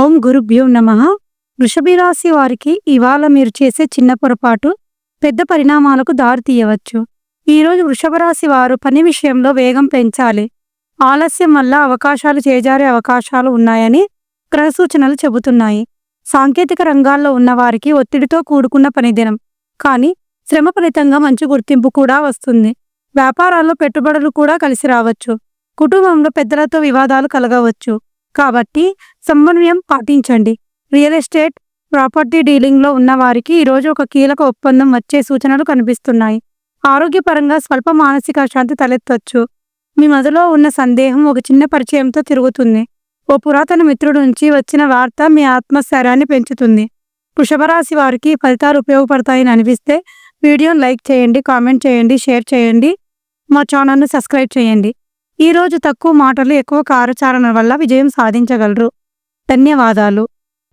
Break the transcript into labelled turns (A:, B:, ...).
A: ఓం గురుభ్యో నమః. వృషభ రాశి వారికి ఇవాళ మీరు చేసే చిన్న పొరపాటు పెద్ద పరిణామాలకు దారి తీయవచ్చు. ఈరోజు వృషభ రాశి వారు పని విషయంలో వేగం పెంచాలి. ఆలస్యం వల్ల అవకాశాలు చేజారే అవకాశాలు ఉన్నాయని గ్రహ సూచనలు చెబుతున్నాయి. సాంకేతిక రంగాల్లో ఉన్నవారికి ఒత్తిడితో కూడుకున్న పనిదినం, కానీ శ్రమ ఫలితంగా మంచి గుర్తింపు కూడా వస్తుంది. వ్యాపారాల్లో పెట్టుబడులు కూడా కలిసి రావచ్చు. కుటుంబంలో పెద్దలతో వివాదాలు కలగవచ్చు, కాబట్టి సమన్వయం పాటించండి. రియల్ ఎస్టేట్, ప్రాపర్టీ డీలింగ్లో ఉన్నవారికి ఈరోజు ఒక కీలక ఒప్పందం వచ్చే సూచనలు కనిపిస్తున్నాయి. ఆరోగ్యపరంగా స్వల్ప మానసిక అశాంతి తలెత్తొచ్చు. మీ మదిలో ఉన్న సందేహం ఒక చిన్న పరిచయంతో తిరుగుతుంది. ఓ పురాతన మిత్రుడి నుంచి వచ్చిన వార్త మీ ఆత్మస్థైర్యాన్ని పెంచుతుంది. వృషభ రాశి వారికి ఈ ఫలితాలు ఉపయోగపడతాయని అనిపిస్తే వీడియోని లైక్ చేయండి, కామెంట్ చేయండి, షేర్ చేయండి, మా ఛానల్ను సబ్స్క్రైబ్ చేయండి. ఈరోజు తక్కువ మాటలు ఎక్కువ కార్యాచరణ వల్ల విజయం సాధించగలరు. ధన్యవాదాలు.